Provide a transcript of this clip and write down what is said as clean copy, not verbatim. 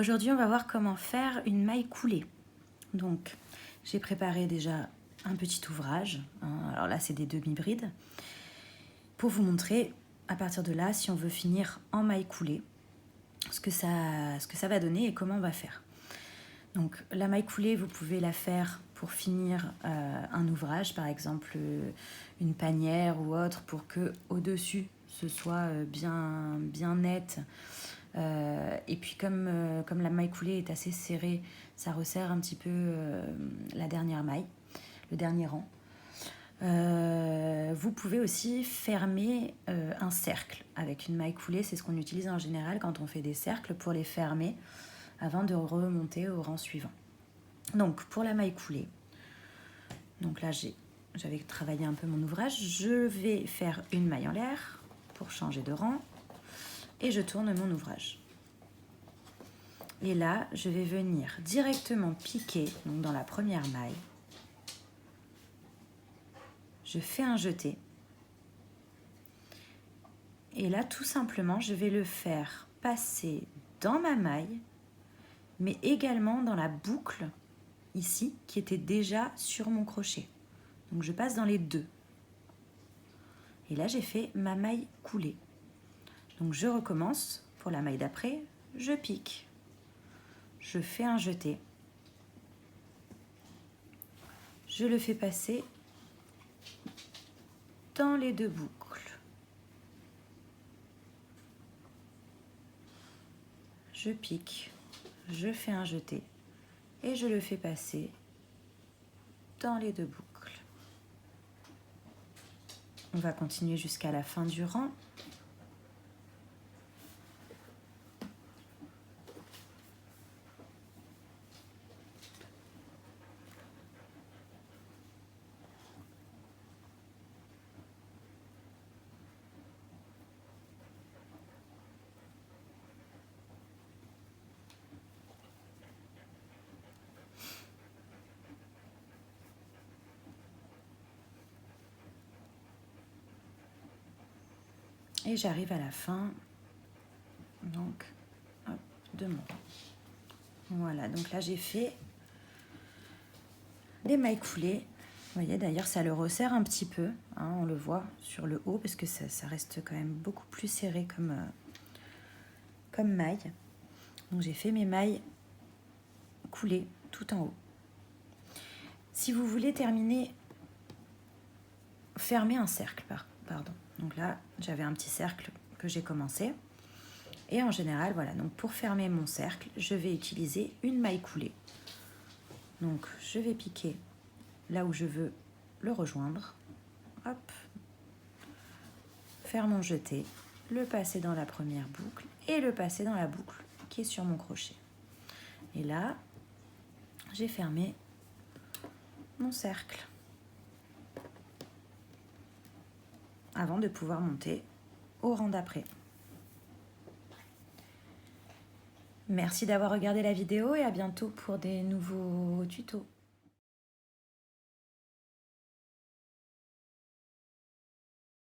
aujourd'hui on va voir comment faire une maille coulée. Donc j'ai préparé déjà un petit ouvrage, alors là c'est des demi-brides, pour vous montrer à partir de là si on veut finir en maille coulée, ce que ça va donner et comment on va faire. Donc la maille coulée, vous pouvez la faire pour finir un ouvrage, par exemple une panière ou autre, pour que au-dessus ce soit bien net. Et puis comme la maille coulée est assez serrée, ça resserre un petit peu la dernière maille, le dernier rang. Vous pouvez aussi fermer un cercle avec une maille coulée. C'est ce qu'on utilise en général quand on fait des cercles pour les fermer avant de remonter au rang suivant. Donc pour la maille coulée, donc là j'avais travaillé un peu mon ouvrage, je vais faire une maille en l'air pour changer de rang et je tourne mon ouvrage. Et là je vais venir directement piquer donc dans la première maille. Je fais un jeté. Et là, tout simplement, je vais le faire passer dans ma maille, mais également dans la boucle, ici, qui était déjà sur mon crochet. Donc, je passe dans les deux. Et là, j'ai fait ma maille coulée. Donc, je recommence. Pour la maille d'après, je pique. Je fais un jeté. Je le fais passer dans les deux boucles. Je pique, je fais un jeté et je le fais passer dans les deux boucles. On va continuer jusqu'à la fin du rang. Et j'arrive à la fin donc, de mon rang. Voilà, donc là j'ai fait des mailles coulées. Vous voyez, d'ailleurs ça le resserre un petit peu, on le voit sur le haut parce que ça reste quand même beaucoup plus serré comme maille. Donc j'ai fait mes mailles coulées tout en haut. Si vous voulez terminer, fermer un cercle, pardon. Donc là, j'avais un petit cercle que j'ai commencé. Et en général, voilà, donc pour fermer mon cercle, je vais utiliser une maille coulée. Donc je vais piquer là où je veux le rejoindre. Hop. Faire mon jeté, le passer dans la première boucle et le passer dans la boucle qui est sur mon crochet. Et là, j'ai fermé mon cercle avant de pouvoir monter au rang d'après. Merci d'avoir regardé la vidéo et à bientôt pour des nouveaux tutos.